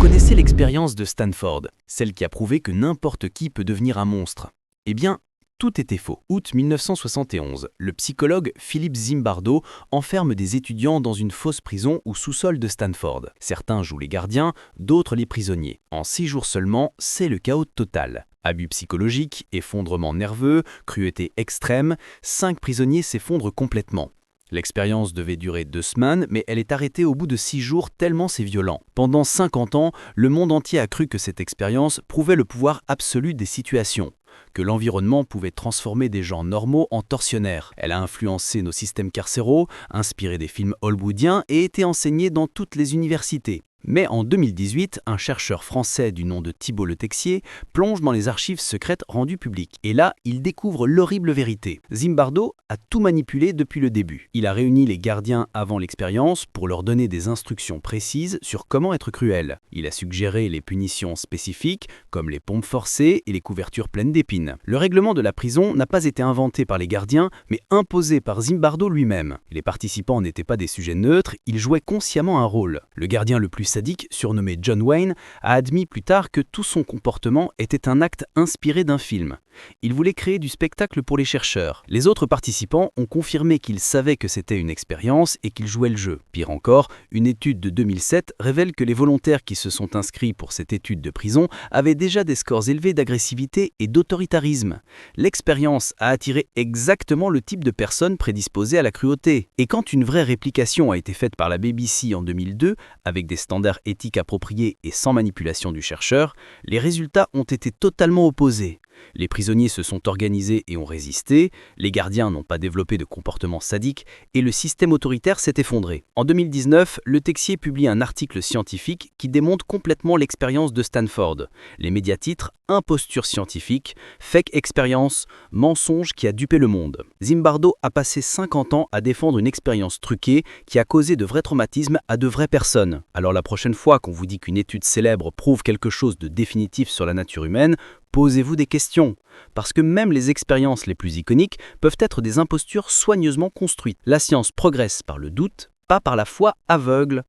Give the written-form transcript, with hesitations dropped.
connaissez l'expérience de Stanford, celle qui a prouvé que n'importe qui peut devenir un monstre. Eh bien, tout était faux. Août 1971, le psychologue Philippe Zimbardo enferme des étudiants dans une fausse prison ou sous-sol de Stanford. Certains jouent les gardiens, d'autres les prisonniers. En 6 jours seulement, c'est le chaos total. Abus psychologiques, effondrement nerveux, cruauté extrême, 5 prisonniers s'effondrent complètement. L'expérience devait durer 2 semaines, mais elle est arrêtée au bout de 6 jours tellement c'est violent. Pendant 50 ans, le monde entier a cru que cette expérience prouvait le pouvoir absolu des situations, que l'environnement pouvait transformer des gens normaux en tortionnaires. Elle a influencé nos systèmes carcéraux, inspiré des films hollywoodiens et été enseignée dans toutes les universités. Mais en 2018, un chercheur français du nom de Thibault Le Texier plonge dans les archives secrètes rendues publiques. Et là, il découvre l'horrible vérité. Zimbardo a tout manipulé depuis le début. Il a réuni les gardiens avant l'expérience pour leur donner des instructions précises sur comment être cruel. Il a suggéré les punitions spécifiques, comme les pompes forcées et les couvertures pleines d'épines. Le règlement de la prison n'a pas été inventé par les gardiens, mais imposé par Zimbardo lui-même. Les participants n'étaient pas des sujets neutres, ils jouaient consciemment un rôle. Le gardien le plus sadique, surnommé John Wayne, a admis plus tard que tout son comportement était un acte inspiré d'un film. Il voulait créer du spectacle pour les chercheurs. Les autres participants ont confirmé qu'ils savaient que c'était une expérience et qu'ils jouaient le jeu. Pire encore, une étude de 2007 révèle que les volontaires qui se sont inscrits pour cette étude de prison avaient déjà des scores élevés d'agressivité et d'autoritarisme. L'expérience a attiré exactement le type de personnes prédisposées à la cruauté. Et quand une vraie réplication a été faite par la BBC en 2002, avec des standards éthiques appropriés et sans manipulation du chercheur, les résultats ont été totalement opposés. Les prisonniers se sont organisés et ont résisté, les gardiens n'ont pas développé de comportement sadique et le système autoritaire s'est effondré. En 2019, Le Texier publie un article scientifique qui démonte complètement l'expérience de Stanford. Les médias titrent « Imposture scientifique, fake expérience, mensonge qui a dupé le monde ». Zimbardo a passé 50 ans à défendre une expérience truquée qui a causé de vrais traumatismes à de vraies personnes. Alors la prochaine fois qu'on vous dit qu'une étude célèbre prouve quelque chose de définitif sur la nature humaine, posez-vous des questions, parce que même les expériences les plus iconiques peuvent être des impostures soigneusement construites. La science progresse par le doute, pas par la foi aveugle.